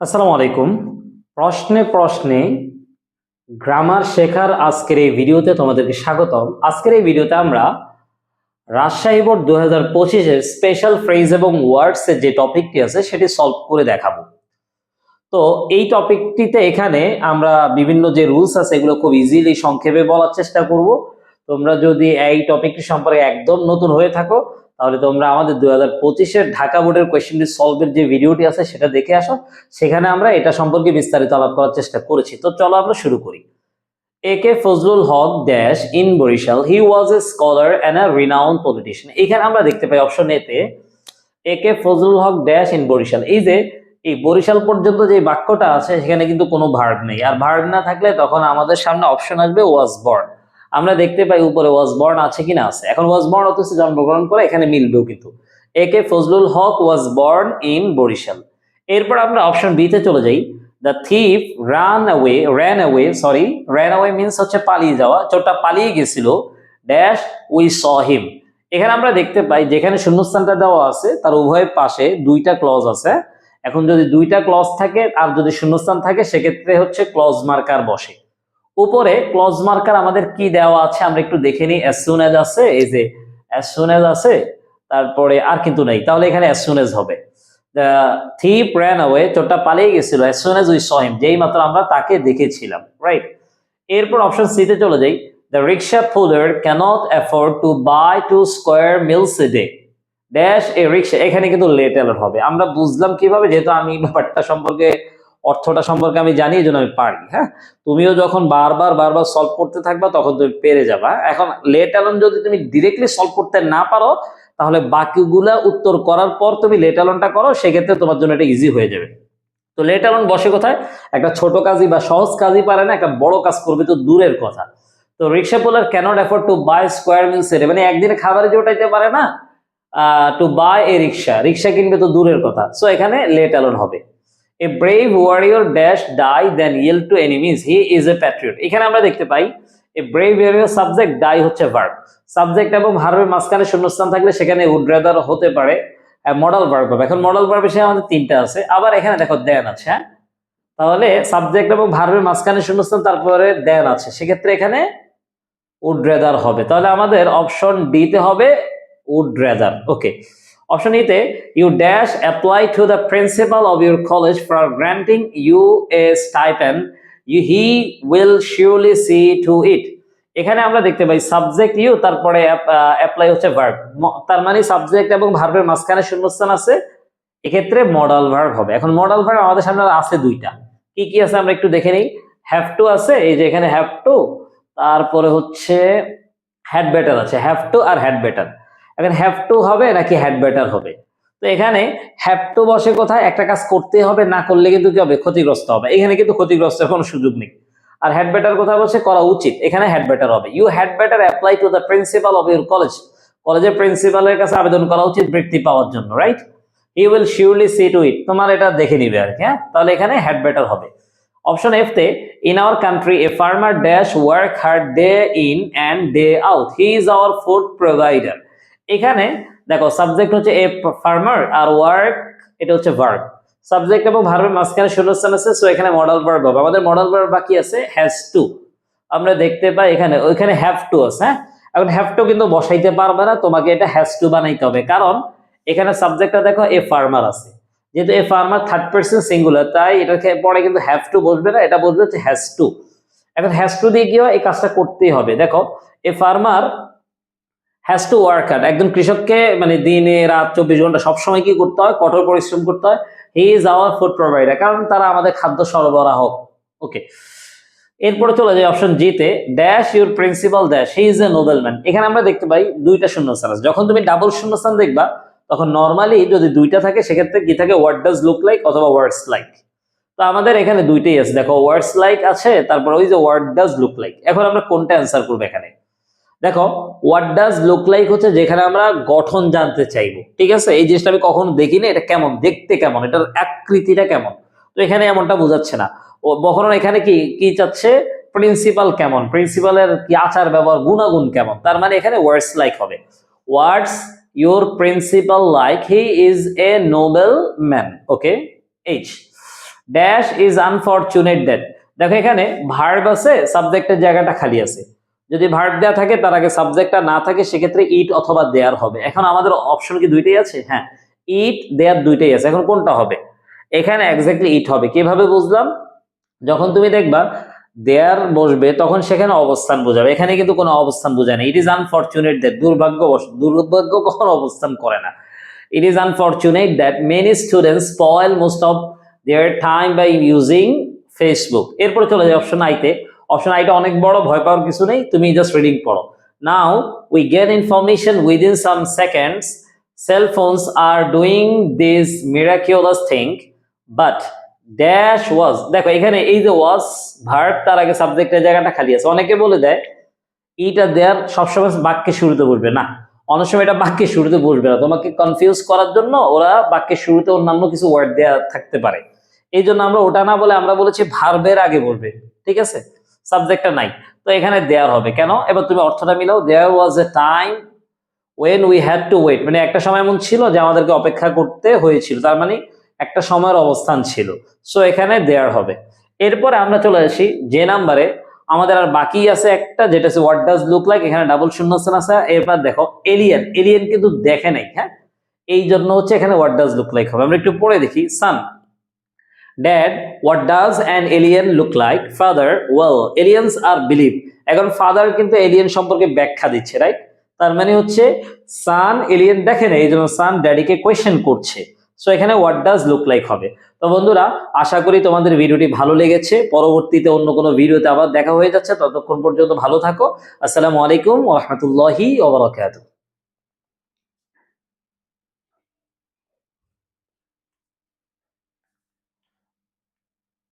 আসসালামু আলাইকুম। প্রশ্নে প্রশ্নে গ্রামার শেখার আজকের এই ভিডিওতে তোমাদেরকে স্বাগতম। আজকের এই ভিডিওতে আমরা রাজশাহী বোর্ড 2025-এর স্পেশাল ফ্রেজ এবং ওয়ার্ডস এর যে টপিকটি আছে সেটি সলভ করে দেখাবো। তো এই টপিকটিতে এখানে আমরা বিভিন্ন যে রুলস আছে এগুলো খুব ইজিলি সংক্ষেপে বলার চেষ্টা করব। তোমরা যদি এই টপিকটি সম্পর্কে একদম নতুন হয়ে থাকো তাহলে তোমরা আমাদের 2025-এর ঢাকা বোর্ডের কোয়েশ্চেনটি সলভের যে ভিডিওটি আছে সেটা দেখে আসো। সেখানে আমরা এটা সম্পর্কে বিস্তারিত আলাপ করার চেষ্টা করেছি। তো চলো আমরা শুরু করি। A K Fazlul Huq dash in Barisal, he was a scholar and a renowned politician. এখানে আমরা দেখতে পাই অপশন এতে A K Fazlul Huq dash in Barisal. এই যে এই বরিশাল পর্যন্ত যে বাক্যটা আছে সেখানে কিন্তু কোনো ভার্ব নেই, আর ভার্ব না থাকলে তখন আমাদের সামনে অপশন আসবে ওয়াজ বর্ন। আমরা দেখতে পাই উপরে ওয়াজ বর্ন আছে কিনা আছে। এখন ওয়াজ বর্ন অথচ জন্মগ্রহণ করে, এখানে মিলবেও কিন্তু। একে ফজলুল হক ওয়াজ বর্ন ইন বরিশাল। এরপর আমরা অপশন বি তে চলে যাই। The thief ran away means হচ্ছে পালিয়ে যাওয়া, চোরটা পালিয়ে গেছিল। ড্যাশ উই স হিম। এখানে আমরা দেখতে পাই যেখানে শূন্যস্থানটা দেওয়া আছে তার উভয় পাশে দুইটা ক্লজ আছে। এখন যদি দুইটা ক্লজ থাকে আর যদি শূন্যস্থান থাকে সেক্ষেত্রে হচ্ছে ক্লজ মার্কার বসে। উপরে ক্লজ মার্কার আমাদের কি দেওয়া আছে আমরা একটু দেখে নিই। অ্যাজ সুন অ্যাজ আছে, এই যে অ্যাজ সুন অ্যাজ আছে, তারপরে আর কিন্তু নাই, তাহলে এখানে অ্যাজ সুন অ্যাজ হবে। দ্য থিপ ran away, চোরটা পালিয়ে গেছিল। As soon as we saw him, যেই মাত্র আমরা তাকে দেখেছিলাম, রাইট। এরপর অপশন সি তে চলে যাই। The rickshaw puller cannot afford to buy 2 square meals a day. Dash a rickshaw, এখানে কিন্তু লেট অ্যালার্ট হবে। আমরা বুঝলাম কিভাবে, যেহেতু আমি ব্যাপারটা সম্পর্কে অর্থটা সম্পর্কে আমি জানি, এই জন্য আমি পারি। হ্যাঁ, তুমিও যখন বারবার বারবার সলভ করতে থাকবা তখন তুমি পেরে যাবা। এখন লেট অ্যালার্ন যদি তুমি ডিরেক্টলি সলভ করতে না পারো তাহলে বাকিগুলা উত্তর করার পর তুমি লেট অ্যালার্নটা করো, সেক্ষেত্রে তোমার জন্য এটা ইজি হয়ে যাবে। তো লেট অ্যালার্ন বসে কোথায়? একটা ছোট কাজই বা সহজ কাজই পারে না, একটা বড় কাজ করবে তো দূরের কথা। তো rickshaw puller cannot afford to buy square meals a day, মানে একদিনে খাবারে জোটাইতে পারে না টু বাই এ রিক্সা, রিক্সা কিনবে তো দূরের কথা। সো এখানে লেট অ্যালোন হবে। A brave warrior dash die then yell to enemies, he is a patriot. এখানে আমরা দেখতে পাই a brave warrior subject, die হচ্ছে ভার্ব। সাবজেক্ট এবং ভার্বের মাঝখানে শূন্যস্থান থাকলে সেখানে উড রাদার হতে পারে মডাল ভার্ব হবে। এখন মডাল ভার্ব হিসেবে আমাদের তিনটা আছে, আবার এখানে দেখো দেন আছে। হ্যাঁ, তাহলে সাবজেক্ট এবং ভার্বের মাঝখানে শূন্যস্থান তারপরে দেন আছে, সেক্ষেত্রে এখানে উড রেদার হবে। তাহলে আমাদের অপশন ডি তে হবে would rather. Okay, option E তে you dash apply to the principal of your college for granting you a stipend, he will surely see to it. এখানে আমরা দেখতে পাই সাবজেক্ট ইউ, তারপরে অ্যাপ্লাই হচ্ছে ভার্ব, তার মানে সাবজেক্ট এবং ভার্বের মাঝখানে শূন্যস্থান আছে, এক্ষেত্রে মডাল ভার্ব হবে। এখন মডাল ভার্ব আমাদের সামনে আছে দুইটা, কি কি আছে আমরা একটু দেখে নিই। হ্যাভ টু আছে, এই যে এখানে হ্যাভ টু, তারপরে হচ্ছে হ্যাড বেটার আছে, হ্যাভ টু আর হ্যাড বেটার। এখন হ্যাভ টু হবে নাকি হ্যাড বেটার হবে? তো এখানে হ্যাভ টু বসে কোথায়? একটা কাজ করতে হবে, না করলে কিন্তু কি হবে? ক্ষতিগ্রস্ত হবে। এখানে কিন্তু ক্ষতিগ্রস্তের কোনো সুযোগ নেই। আর হ্যাড বেটার কোথায় বসে? করা উচিত, এখানে হ্যাড বেটার হবে। You had better apply to the principal of your college, কলেজের প্রিন্সিপালের কাছে আবেদন করা উচিত বৃত্তি পাওয়ার জন্য, right. He will surely see to it, তোমার এটা দেখে নিবে আর কি। হ্যাঁ, তাহলে এখানে হ্যাড বেটার হবে। অপশন এফ তে in our country a farmer dash work hard day in and day out, he is our food provider. এখানে দেখো সাবজেক্ট হচ্ছে এ ফার্মার আর ওয়ার্ক এটা হচ্ছে ভার্ব। সাবজেক্ট এবং ভার্বের মাঝখানে শূন্যস্থান আছে, সো এখানে মডাল ভার্ব হবে। আমাদের মডাল ভার্ব বাকি আছে হ্যাজ টু। আমরা দেখতে পাই এখানে ওইখানে হ্যাভ টু আছে। হ্যাঁ, এখন হ্যাভ টু কিন্তু বসাইতে পারবে না, তোমাকে এটা হ্যাজ টু বানাইতে হবে, কারণ এখানে সাবজেক্টটা দেখো এ ফার্মার আছে, যেহেতু a farmer third person singular, তাই এটাকে পরে কিন্তু হ্যাভ টু বসবে না, এটা বসবে হচ্ছে হ্যাজ টু। এখন হ্যাজ টু দিয়ে কি হয়? এই কাজটা করতেই হবে। দেখো a farmer has to work hard, একজন কৃষককে মানে দিনে রাত 24 ঘন্টা সবসময় কি করতে হয়? কঠোর পরিশ্রম করতে হয়। হি ইজ আওয়ার ফুড প্রোভাইডার, কারণ তারা আমাদের খাদ্য সরবরাহ। ওকে, এরপরে চলে যায় অপশন জি তে। Dash your principal dash he is a nobleman. এখানে আমরা দেখতে পাই দুইটা শূন্যস্থান আছে। যখন তুমি ডাবল শূন্যস্থান দেখবা তখন নর্মালি যদি দুইটা থাকে সেক্ষেত্রে কি থাকে? হোয়াট ডাজ লুক লাইক অথবা ওয়ার্ডস লাইক। তো আমাদের এখানে দুইটাই আছে, দেখো ওয়ার্ডস লাইক আছে, তারপর ওই যে হোয়াট ডাজ লুক লাইক। এখন আমরা কোনটা অ্যান্সার করবো? এখানে দেখো হোয়াট ডাজ লুক লাইক হচ্ছে যেখানে আমরা গঠন জানতে চাইবো, ঠিক আছে। এই জিনিসটা আমি কখনো দেখিনি, এটা কেমন দেখতে, কেমন এটার আকৃতিটা কেমন, তো এখানে এমনটা বোঝাচ্ছে না। ও বরং এখানে কি কি চাচ্ছে? প্রিন্সিপাল কেমন, প্রিন্সিপালের কি আচার ব্যবহার গুণাগুণ কেমন, তার মানে এখানে ওয়ার্ডস লাইক হবে। Words your principal like, he is a noble man. Okay, H. Dash is unfortunate that. দেখো এখানে ভার্ব আছে, সাবজেক্টের জায়গাটা খালি আছে। যদি ভার্ব দেওয়া থাকে তার আগে সাবজেক্টটা না থাকে সেক্ষেত্রে ইট অথবা দেয়ার হবে। এখন আমাদের অপশন কি দুইটাই আছে? হ্যাঁ, ইট দেয়ার দুইটাই আছে। এখন কোনটা হবে? এখানে এক্স্যাক্টলি ইট হবে। কিভাবে বুঝলাম? যখন তুমি দেখবা দেয়ার বসবে তখন সেখানে অবস্থান বোঝাবে, এখানে কিন্তু কোনো অবস্থান বোঝায় না। ইট ইজ আনফরচুনেট দ্যাট, দুর্ভাগ্য কখনো অবস্থান করে না। It is unfortunate that many students spoil most of their time by using Facebook. এরপরে চলে যায় অপশন আইতে। অপশন আইটা অনেক বড়, ভয় পাওয়ার কিছু নেই, তুমি জাস্ট রিডিং পড়ো। Now we get information within some seconds, cell phones are doing this miraculous thing, but dash was. দেখো এখানে এই যে ওয়াজ ভার্ব, তার আগে সাবজেক্টের জায়গাটা খালি আছে। অনেকে বলে দেয় ইটা দেয়ার সবসময় বাক্যের শুরুতে বসবে না, অনেক সময় এটা বাক্যের শুরুতে বসবে না। তোমাকে কনফিউজ করার জন্য ওরা বাক্যের শুরুতে অন্যান্য কিছু ওয়ার্ড দেয়া থাকতে পারে, এই জন্য আমরা ওটা না বলে আমরা বলেছি ভার্বের আগে বসবে। ঠিক আছে, সাবজেক্টটা নাই, তো এখানে দেয়ার হবে কেন? এবার তুমি অর্থটা মিলাও। There was a time when we had to wait, মানে একটা সময় এমন ছিল যে আমাদেরকে অপেক্ষা করতে হয়েছিল, তার মানে একটা সময়ের অবস্থান ছিল। সো এখানে দেয়ার হবে। এরপরে আমরা চলে আসি যে নাম্বারে। আমাদের আর বাকি আছে একটা, যেটা হচ্ছে হোয়াট ডাজ লুক লাইক। এখানে ডাবল শূন্যস্থান আছে। এরপর দেখো এলিয়েন, এলিয়েন কিন্তু দেখে নাই, হ্যাঁ, এই জন্য হচ্ছে এখানে হোয়াট ডাজ লুক লাইক হবে। আমরা একটু পড়ে দেখি। Son, dad, what does an alien look like? Father, well aliens are believe. এখন ফাদার কিন্তু এলিয়েন সম্পর্কে ব্যাখ্যা দিচ্ছে, রাইট? তার মানে হচ্ছে সান এলিয়েন দেখে না, এই জন্য সান ড্যাডিকে কোয়েশ্চেন করছে। সো এখানে হোয়াট ডাজ লুক লাইক হবে। তো বন্ধুরা, আশা করি তোমাদের ভিডিওটি ভালো লেগেছে। পরবর্তীতে অন্য কোনো ভিডিওতে আবার দেখা হয়ে যাচ্ছে, ততক্ষণ পর্যন্ত ভালো থাকো। আসসালামু আলাইকুম ওয়া রাহমাতুল্লাহি ওয়া বারাকাতুহু।